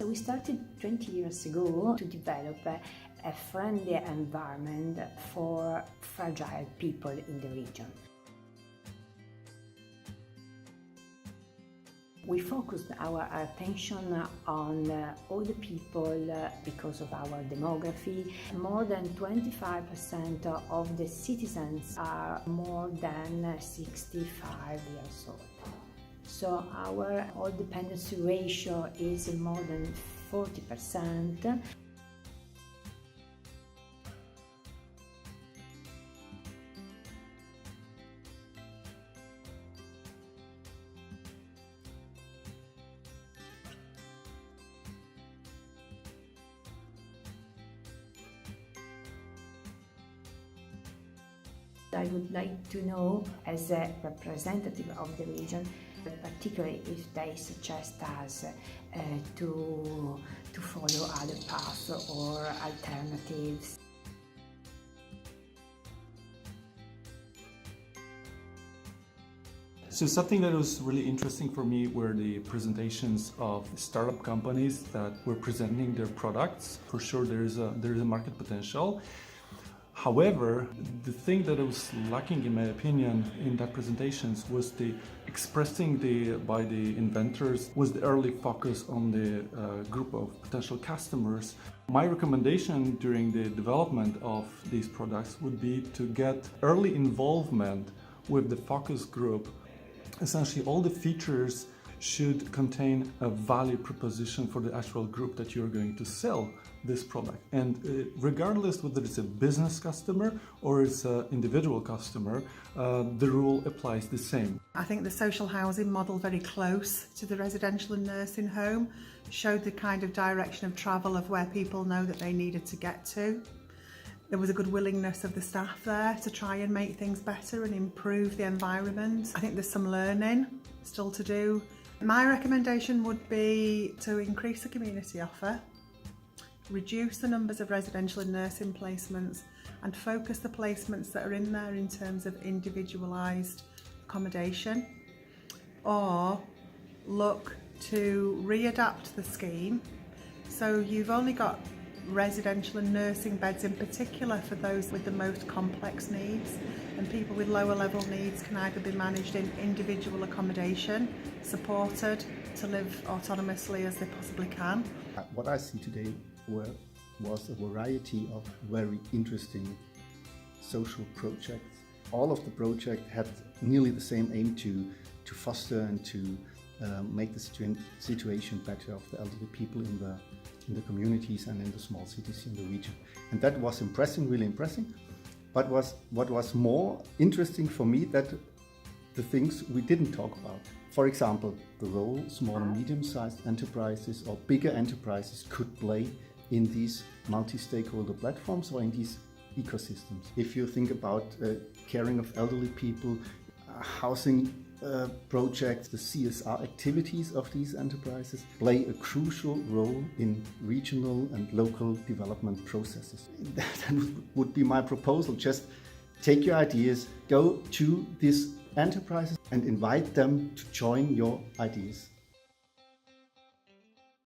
we started 20 years ago to develop a friendly environment for fragile people in the region. We focused our attention on older people because of our demography. More than 25% of the citizens are more than 65 years old. So our old dependency ratio is more than 40%. I would like to know, as a representative of the region, particularly if they suggest us to follow other paths or alternatives. So something that was really interesting for me were the presentations of startup companies that were presenting their products. For sure, there is a market potential. However, the thing that was lacking, in my opinion, in that presentations was the expressing by the inventors was the early focus on the group of potential customers. My recommendation during the development of these products would be to get early involvement with the focus group. Essentially, all the features should contain a value proposition for the actual group that you're going to sell this product. And regardless whether it's a business customer or it's an individual customer, the rule applies the same. I think the social housing model, very close to the residential and nursing home, showed the kind of direction of travel of where people know that they needed to get to. There was a good willingness of the staff there to try and make things better and improve the environment. I think there's some learning still to do. My recommendation would be to increase the community offer, reduce the numbers of residential and nursing placements, and focus the placements that are in there in terms of individualised accommodation, or look to readapt the scheme so you've only got residential and nursing beds in particular for those with the most complex needs, and people with lower level needs can either be managed in individual accommodation, supported to live autonomously as they possibly can. What I see today was a variety of very interesting social projects. All of the projects had nearly the same aim to foster and to make the situation better of the elderly people in the communities and in the small cities in the region. And that was impressing, really impressing. But what was more interesting for me, that the things we didn't talk about. For example, the role small and medium-sized enterprises or bigger enterprises could play in these multi-stakeholder platforms or in these ecosystems. If you think about caring of elderly people, housing projects, the CSR activities of these enterprises play a crucial role in regional and local development processes. That would be my proposal. Just take your ideas, go to these enterprises and invite them to join your ideas.